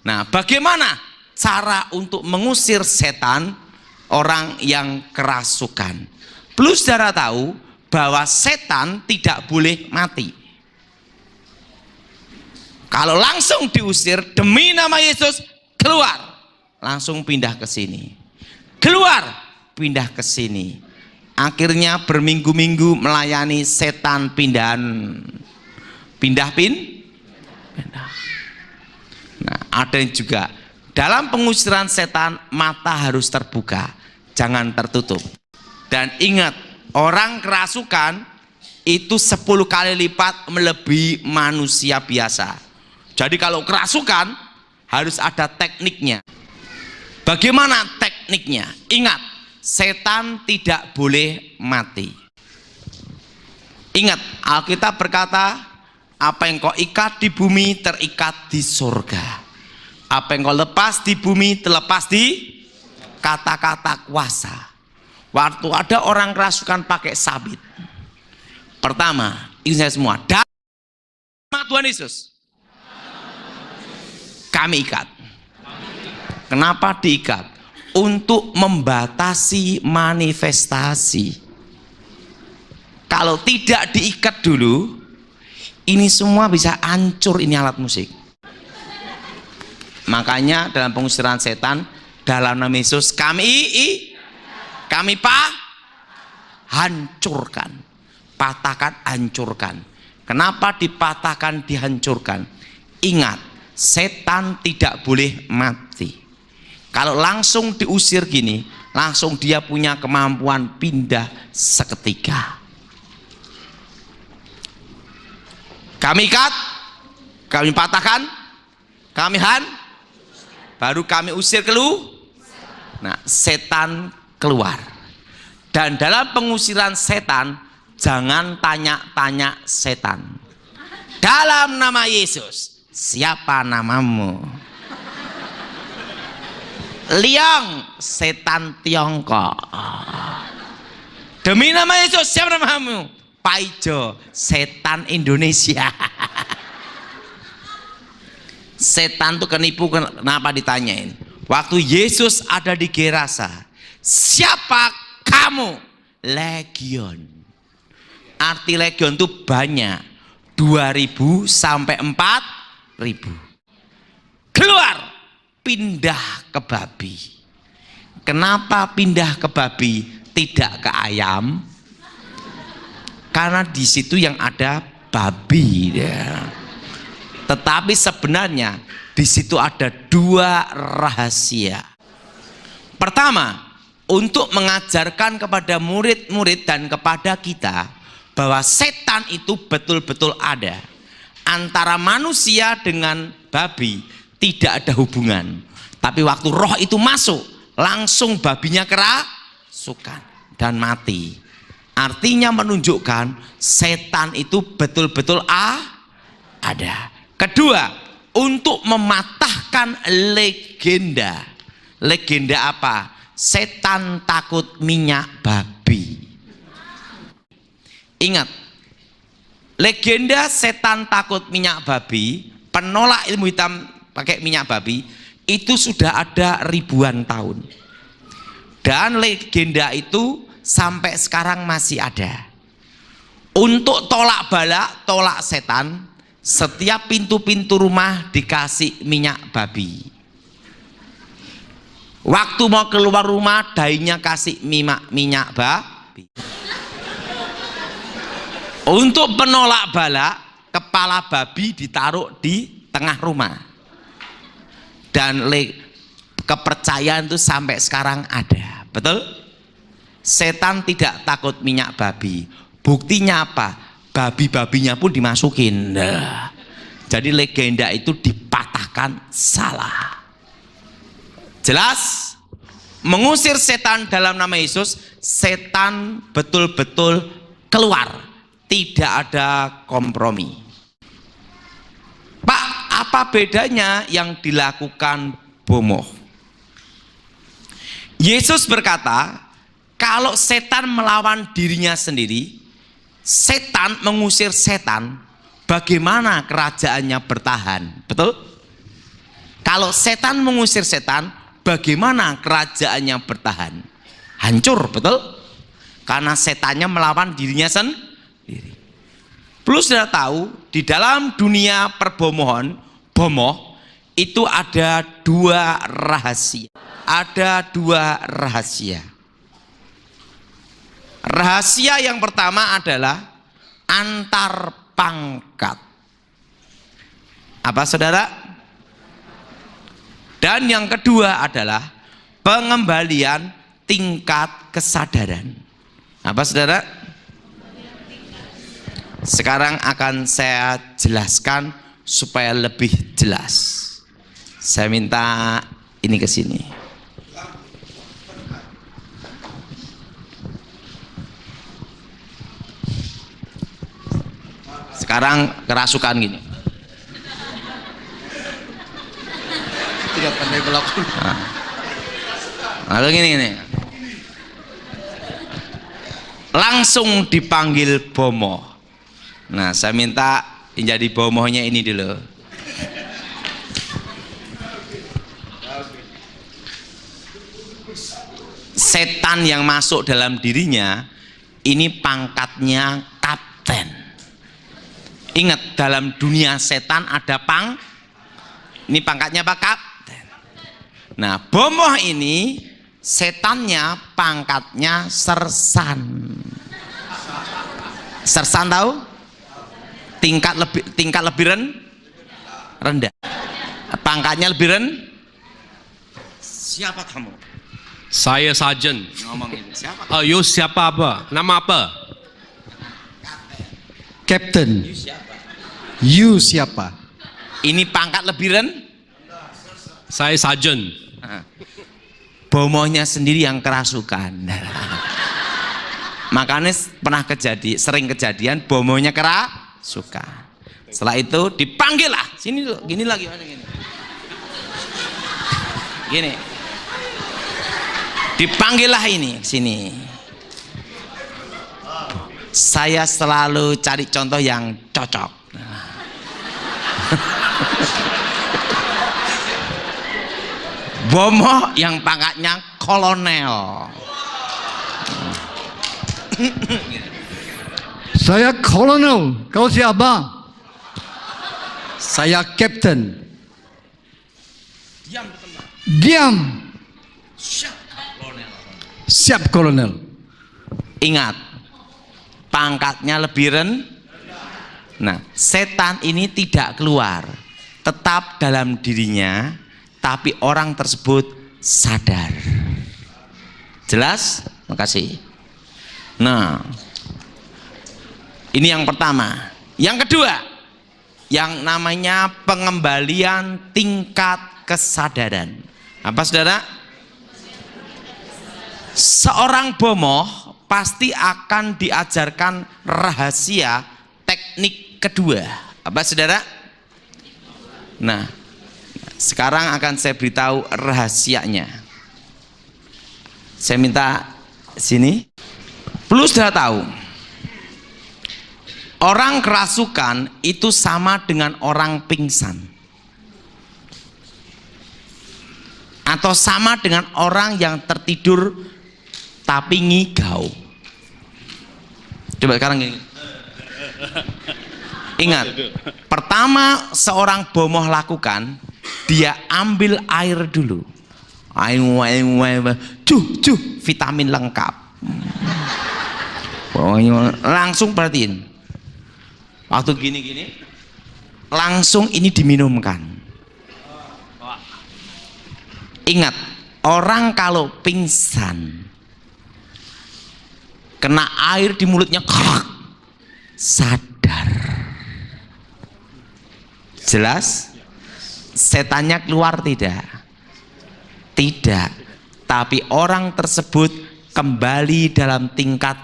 Nah, bagaimana cara untuk mengusir setan, orang yang kerasukan? Perlu saudara tahu bahwa setan tidak boleh mati. Kalau langsung diusir, demi nama Yesus, keluar, langsung pindah ke sini. Keluar, pindah ke sini. Akhirnya berminggu-minggu melayani setan pindah. Nah, ada yang juga dalam pengusiran setan, mata harus terbuka, jangan tertutup. Dan ingat, orang kerasukan itu 10 kali lipat melebihi manusia biasa. Jadi kalau kerasukan harus ada tekniknya. Bagaimana tekniknya? Ingat, setan tidak boleh mati. Ingat, Alkitab berkata, apa yang kau ikat di bumi terikat di surga. Apa yang kau lepas di bumi terlepas di kata-kata kuasa. Waktu ada orang kerasukan pakai sabit, pertama, ini saya semua, nama Tuhan Yesus kami ikat. Kenapa diikat? Untuk membatasi manifestasi. Kalau tidak diikat dulu, ini semua bisa hancur, ini alat musik. Makanya dalam pengusiran setan, dalam nama Yesus kami hancurkan, patahkan, hancurkan. Kenapa dipatahkan, dihancurkan? Ingat, setan tidak boleh mati. Kalau langsung diusir gini, langsung dia punya kemampuan pindah seketika. Kami ikat, kami patahkan, kami baru kami usir keluar. Nah, setan keluar. Dan dalam pengusiran setan, jangan tanya-tanya setan. Dalam nama Yesus, siapa namamu? Liang, setan Tiongkok. Demi nama Yesus, siapa namamu? Paijo, setan Indonesia. Setan tuh kenipu, kenapa ditanyain? Waktu Yesus ada di Gerasa, siapa kamu? Legion. Arti legion itu banyak, 2000 sampai 4000. Keluar, pindah ke babi. Kenapa pindah ke babi, tidak ke ayam? Karena di situ yang ada babi ya. Tetapi sebenarnya di situ ada 2 rahasia. Pertama, untuk mengajarkan kepada murid-murid dan kepada kita bahwa setan itu betul-betul ada. Antara manusia dengan babi tidak ada hubungan. Tapi waktu roh itu masuk, langsung babinya kerasukan dan mati. Artinya menunjukkan setan itu betul-betul ada. Kedua, untuk mematahkan legenda. Legenda apa? Setan takut minyak babi. Ingat, legenda setan takut minyak babi, penolak ilmu hitam pakai minyak babi, itu sudah ada ribuan tahun. Dan legenda itu sampai sekarang masih ada. Untuk tolak bala, tolak setan, setiap pintu-pintu rumah dikasih minyak babi. Waktu mau keluar rumah, dainya kasih minyak babi. Untuk penolak bala, kepala babi ditaruh di tengah rumah. Dan kepercayaan itu sampai sekarang ada. Betul? Setan tidak takut minyak babi. Buktinya apa? Babi-babinya pun dimasukin. Nah, jadi legenda itu dipatahkan salah. Jelas? Mengusir setan dalam nama Yesus, setan betul-betul keluar. Tidak ada kompromi. Pak, apa bedanya yang dilakukan bomoh? Yesus berkata, kalau setan melawan dirinya sendiri, setan mengusir setan, bagaimana kerajaannya bertahan? Betul? Kalau setan mengusir setan, bagaimana kerajaannya bertahan? Hancur, betul? Karena setannya melawan dirinya sendiri. Perlu sudah tahu, di dalam dunia perbomohan, bomoh, itu ada dua rahasia. Ada dua rahasia. Rahasia yang pertama adalah antar pangkat. Apa saudara? Dan yang kedua adalah pengembalian tingkat kesadaran. Apa saudara? Sekarang akan saya jelaskan supaya lebih jelas. Saya minta ini ke sini. Sekarang kerasukan gini. Tidak pandai melakukan. Lalu gini. Langsung dipanggil bomoh. Nah, saya minta yang jadi bomohnya ini dulu. Setan yang masuk dalam dirinya ini pangkatnya kapten. Ingat, dalam dunia setan ada ini pangkatnya apa? Kapten. Nah, bomoh ini setannya pangkatnya sersan. Sersan tahu? Tingkat lebih rendah. Pangkatnya lebih rendah. Siapa kamu? Saya Sarjan. Ngomong ini. Siapa? You siapa apa? Nama apa? Captain. You siapa? You siapa? Ini pangkat lebih rendah. Saya Sarjan. Bomohnya sendiri yang kerasukan. Makanya sering kejadian bomohnya kerasukan. Setelah itu dipanggil lah. Sini dulu, gini lagi. Gini. Dipanggil lah ini, sini. Saya selalu cari contoh yang cocok. Bomoh yang pangkatnya kolonel. Saya kolonel. Kau siapa? Saya captain. Diam. Siap kolonel. Ingat, pangkatnya lebih rendah. Nah, setan ini tidak keluar, tetap dalam dirinya, tapi orang tersebut sadar. Jelas? Makasih. Nah, ini yang pertama. Yang kedua, yang namanya pengembalian tingkat kesadaran. Apa saudara? Seorang bomoh pasti akan diajarkan rahasia teknik kedua. Apa saudara? Nah, sekarang akan saya beritahu rahasianya. Saya minta sini. Perlu sudah tahu, orang kerasukan itu sama dengan orang pingsan, atau sama dengan orang yang tertidur tapi ngigau. Coba sekarang gini. Ingat, pertama seorang bomoh lakukan, dia ambil air dulu. Vitamin lengkap. Langsung perhatiin. Waktu gini-gini, langsung ini diminumkan. Ingat, orang kalau pingsan, kena air di mulutnya, sadar. Jelas? Setannya keluar tidak? Tidak. Tapi orang tersebut kembali dalam tingkat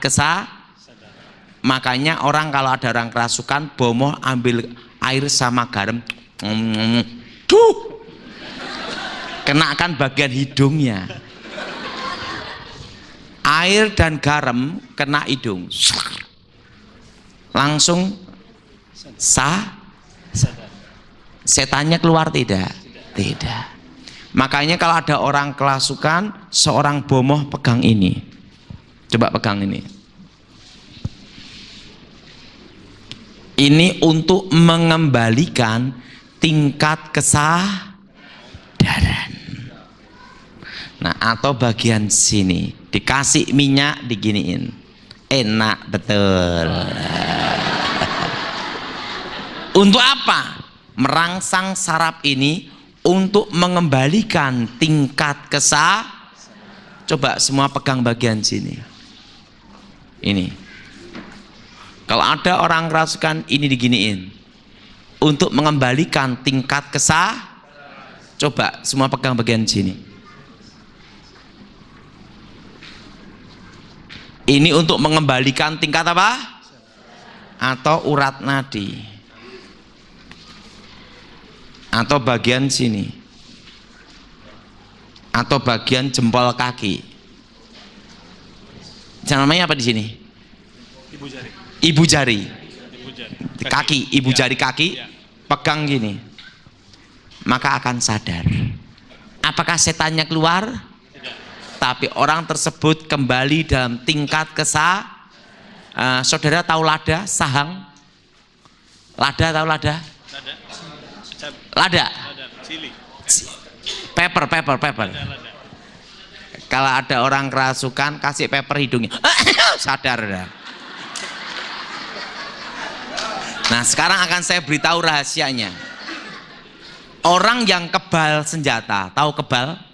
Makanya orang kalau ada orang kerasukan, bomoh ambil air sama garam, kenakan bagian hidungnya. Air dan garam kena hidung, langsung setannya keluar tidak? Tidak. Makanya kalau ada orang kerasukan, seorang bomoh pegang ini. Coba pegang ini. Ini untuk mengembalikan tingkat kesadaran. Nah, atau bagian sini dikasih minyak diginiin. Enak betul. Untuk apa? Merangsang saraf ini untuk mengembalikan tingkat Coba semua pegang bagian sini. Ini. Kalau ada orang kerasukan, ini diginiin. Untuk mengembalikan tingkat coba semua pegang bagian sini. Ini untuk mengembalikan tingkat apa? Atau urat nadi. Atau bagian sini. Atau bagian jempol kaki. Namanya apa di sini? Ibu jari. Ibu jari. Ibu jari. Kaki, ibu Ya. jari kaki, Ya. pegang gini. Maka akan sadar. Apakah setannya keluar? Tapi orang tersebut kembali dalam tingkat saudara tahu lada, sahang? Lada tahu lada? Lada. Cili. Pepper. Kalau ada orang kerasukan, kasih pepper hidungnya. Sadar dah. Nah, sekarang akan saya beritahu rahasianya. Orang yang kebal senjata, tahu kebal?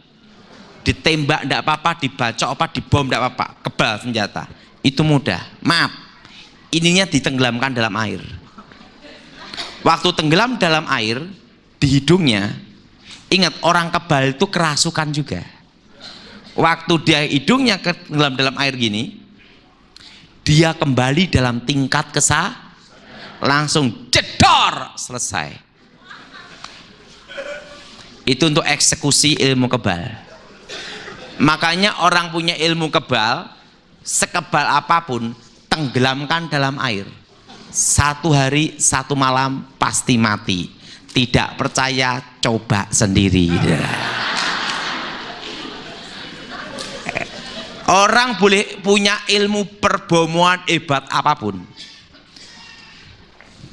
Ditembak enggak apa-apa, dibacok apa, dibom enggak apa-apa, kebal senjata. Itu mudah. Maaf. Ininya ditenggelamkan dalam air. Waktu tenggelam dalam air di hidungnya, ingat orang kebal itu kerasukan juga. Waktu dia hidungnya tenggelam dalam air gini, dia kembali dalam tingkat langsung jedor, selesai. Itu untuk eksekusi ilmu kebal. Makanya orang punya ilmu kebal, sekebal apapun, tenggelamkan dalam air. 1 hari 1 malam pasti mati. Tidak percaya, coba sendiri. Orang boleh punya ilmu perbomoan hebat apapun,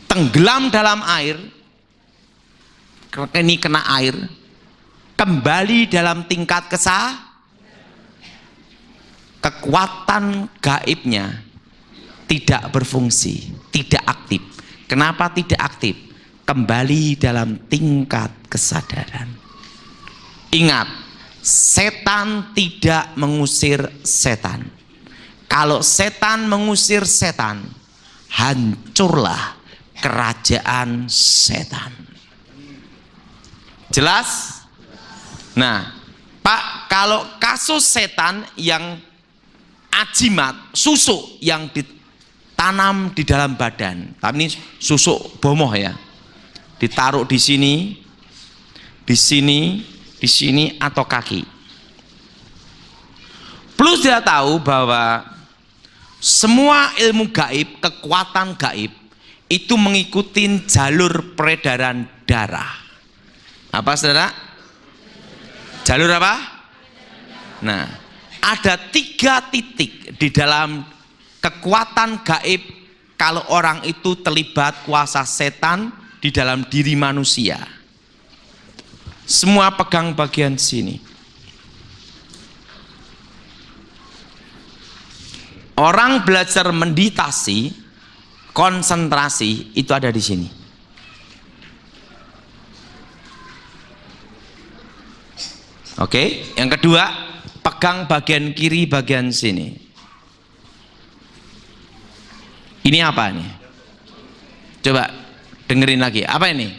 tenggelam dalam air, ini kena air, kembali dalam tingkat kekuatan gaibnya tidak berfungsi, tidak aktif. Kenapa tidak aktif? Kembali dalam tingkat kesadaran. Ingat, setan tidak mengusir setan. Kalau setan mengusir setan, hancurlah kerajaan setan. Jelas? Nah, Pak, kalau kasus setan yang ajimat, susuk yang ditanam di dalam badan, tapi ini susuk bomoh ya, ditaruh di sini, di sini atau kaki. Plus dia tahu bahwa semua ilmu gaib, kekuatan gaib itu mengikuti jalur peredaran darah. Apa saudara? Jalur apa? Nah, ada 3 titik di dalam kekuatan gaib kalau orang itu terlibat kuasa setan di dalam diri manusia. Semua pegang bagian sini. Orang belajar meditasi, konsentrasi itu ada di sini. Oke, yang kedua, pegang bagian kiri bagian sini. Ini apa nih? Coba dengerin lagi. Apa ini?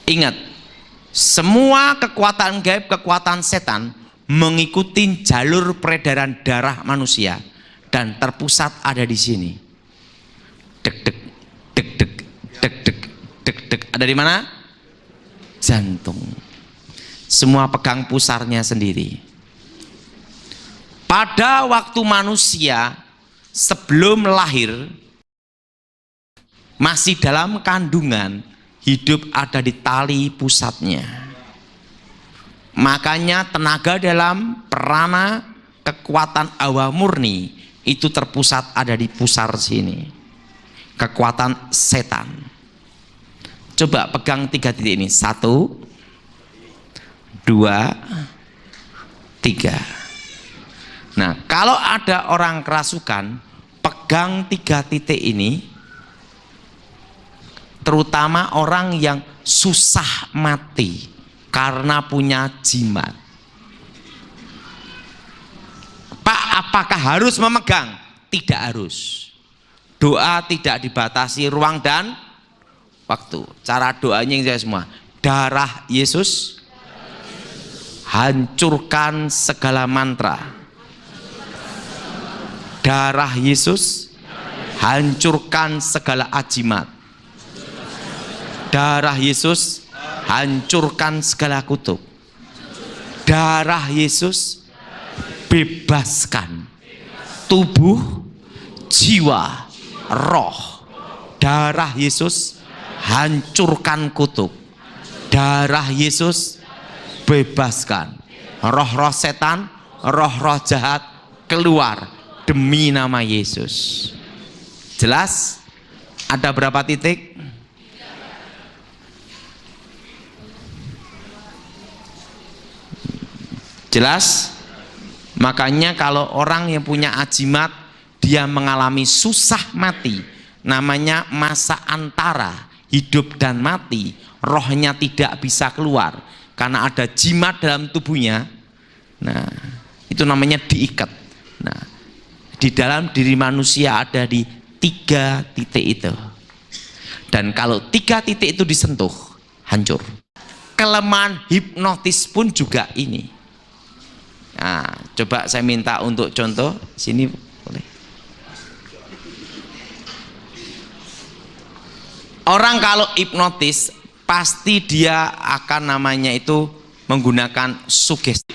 Ingat, semua kekuatan gaib, kekuatan setan mengikuti jalur peredaran darah manusia dan terpusat ada di sini. Dek dek dek dek dek dek dek dek. Ada di mana? Jantung. Semua pegang pusarnya sendiri. Pada waktu manusia sebelum lahir masih dalam kandungan, hidup ada di tali pusatnya. Makanya tenaga dalam, prana, kekuatan hawa murni itu terpusat ada di pusar sini. Kekuatan setan. Coba pegang 3 titik ini. 1, 2, 3. Nah, kalau ada orang kerasukan, pegang 3 titik ini, terutama orang yang susah mati karena punya jimat. Pak, apakah harus memegang? Tidak harus. Doa tidak dibatasi ruang dan waktu. Cara doanya yang saya semua. Darah Yesus, hancurkan segala mantra. Darah Yesus, hancurkan segala ajimat. Darah Yesus, hancurkan segala kutuk. Darah Yesus, bebaskan tubuh, jiwa, roh. Darah Yesus, hancurkan kutuk. Darah Yesus, bebaskan roh-roh setan, roh-roh jahat keluar demi nama Yesus. Jelas? Ada berapa titik? Jelas? Makanya kalau orang yang punya ajimat, dia mengalami susah mati, namanya masa antara hidup dan mati, rohnya tidak bisa keluar karena ada jimat dalam tubuhnya. Nah, itu namanya diikat. Nah, di dalam diri manusia ada di 3 titik itu. Dan kalau 3 titik itu disentuh, hancur. Kelemahan hipnotis pun juga ini. Nah, coba saya minta untuk contoh sini boleh. Orang kalau hipnotis pasti dia akan namanya itu menggunakan sugesti.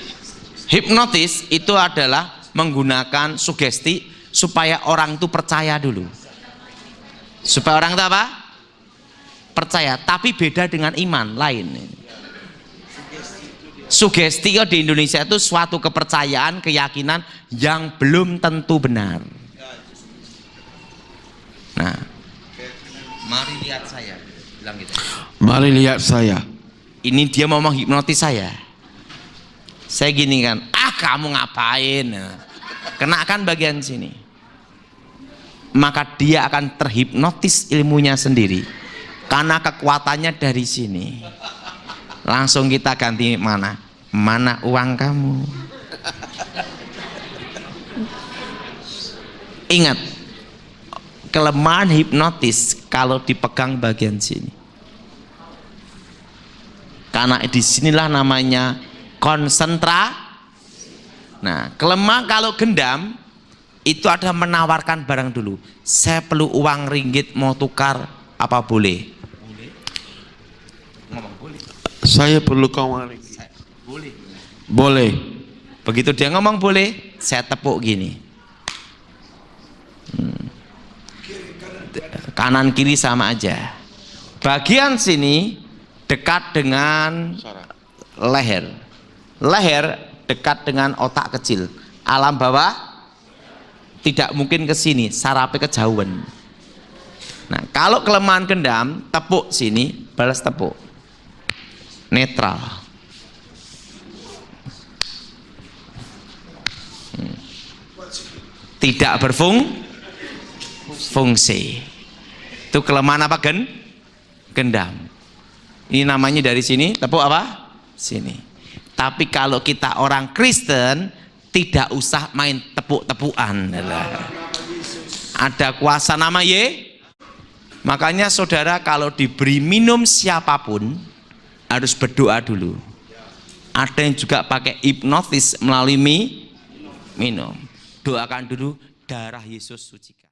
Hipnotis itu adalah menggunakan sugesti supaya orang itu percaya dulu. Supaya orang itu apa? Percaya, tapi beda dengan iman lain. Sugesti di Indonesia itu suatu kepercayaan, keyakinan yang belum tentu benar. Nah, mari lihat saya, bilang gitu. Mari lihat saya. Ini dia mau menghipnotis saya. Saya gini kan, kamu ngapain? Kenakan bagian sini. Maka dia akan terhipnotis ilmunya sendiri. Karena kekuatannya dari sini. Langsung kita ganti mana? Mana uang kamu? Ingat, kelemahan hipnotis kalau dipegang bagian sini. Karena disinilah namanya konsentra. Nah, kelemahan kalau gendam itu ada menawarkan barang dulu. Saya perlu uang ringgit, mau tukar apa boleh? Ngomong boleh. Saya perlu uang ringgit. Boleh. Boleh. Begitu dia ngomong boleh, saya tepuk gini. Kanan kiri sama aja. Bagian sini dekat dengan leher. Leher dekat dengan otak kecil. Alam bawah tidak mungkin ke sini, sarafnya kejauhan. Nah, kalau kelemahan gendam, tepuk sini, balas tepuk. Netral. Tidak berfungsi. Itu kelemahan apa gendam. Ini namanya dari sini, tepuk apa? Sini. Tapi kalau kita orang Kristen, tidak usah main tepuk-tepukan. Ada kuasa nama Makanya saudara kalau diberi minum siapapun harus berdoa dulu. Ada yang juga pakai hipnotis melalui minum. Doakan dulu darah Yesus sucikan.